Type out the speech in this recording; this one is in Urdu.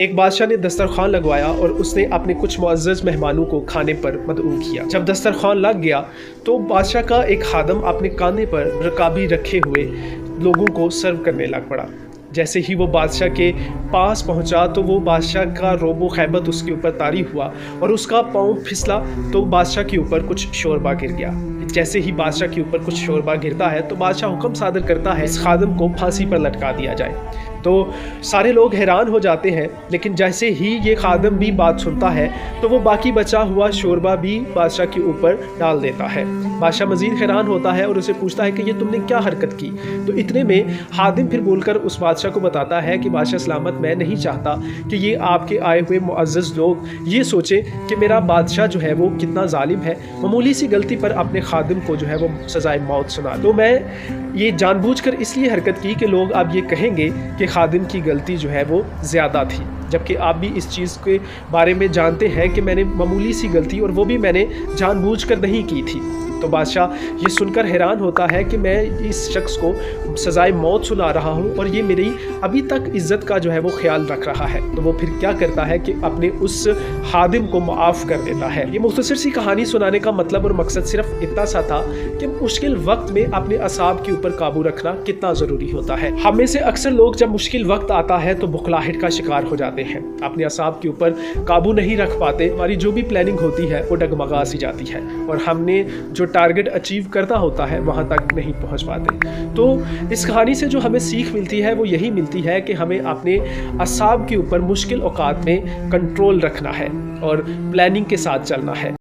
ایک بادشاہ نے دسترخوان لگوایا اور اس نے اپنے کچھ معزز مہمانوں کو کھانے پر مدعو کیا۔ جب دسترخوان لگ گیا تو بادشاہ کا ایک خادم اپنے کاندھے پر رکابی رکھے ہوئے لوگوں کو سرو کرنے لگ پڑا۔ جیسے ہی وہ بادشاہ کے پاس پہنچا تو وہ بادشاہ کا روب و خیبت اس کے اوپر طاری ہوا اور اس کا پاؤں پھسلا تو بادشاہ کے اوپر کچھ شوربہ گر گیا۔ جیسے ہی بادشاہ کے اوپر کچھ شوربہ گرتا ہے تو بادشاہ حکم صادر کرتا ہے اس خادم کو پھانسی پر لٹکا دیا جائے۔ تو سارے لوگ حیران ہو جاتے ہیں، لیکن جیسے ہی یہ خادم بھی بات سنتا ہے تو وہ باقی بچا ہوا شوربہ بھی بادشاہ کے اوپر ڈال دیتا ہے۔ بادشاہ مزید حیران ہوتا ہے اور اسے پوچھتا ہے کہ یہ تم نے کیا حرکت کی؟ تو اتنے میں خادم پھر بول کر اس بادشاہ کو بتاتا ہے کہ بادشاہ سلامت، میں نہیں چاہتا کہ یہ آپ کے آئے ہوئے معزز لوگ یہ سوچیں کہ میرا بادشاہ جو ہے وہ کتنا ظالم ہے، معمولی سی غلطی پر اپنے خادم کو جو ہے وہ سزائے موت سنا۔ تو میں یہ جان بوجھ کر اس لیے حرکت کی کہ لوگ اب یہ کہیں گے کہ خادم کی غلطی جو ہے وہ زیادہ تھی، جبکہ آپ بھی اس چیز کے بارے میں جانتے ہیں کہ میں نے معمولی سی غلطی اور وہ بھی میں نے جان بوجھ کر نہیں کی تھی۔ تو بادشاہ یہ سن کر حیران ہوتا ہے کہ میں اس شخص کو سزائے موت سنا رہا ہوں اور یہ میری ابھی تک عزت کا جو ہے وہ خیال رکھ رہا ہے۔ تو وہ پھر کیا کرتا ہے کہ اپنے اس خادم کو معاف کر دیتا ہے۔ یہ مختصر سی کہانی سنانے کا مطلب اور مقصد صرف اتنا سا تھا کہ مشکل وقت میں اپنے اعصاب کے اوپر قابو رکھنا کتنا ضروری ہوتا ہے۔ ہم میں سے اکثر لوگ جب مشکل وقت آتا ہے تو بخلاہٹ کا شکار ہو جاتے ہیں، اپنے اعصاب کے اوپر قابو نہیں رکھ پاتے، ہماری جو بھی پلاننگ ہوتی ہے وہ ڈگمگا سی جاتی ہے اور ہم نے جو ٹارگٹ اچیو کرنا ہوتا ہے وہاں تک نہیں پہنچ پاتے۔ تو اس کہانی سے جو ہمیں سیکھ ملتی ہے وہ یہی ملتی ہے کہ ہمیں اپنے اعصاب کے اوپر مشکل اوقات میں کنٹرول رکھنا ہے اور پلاننگ کے ساتھ چلنا ہے۔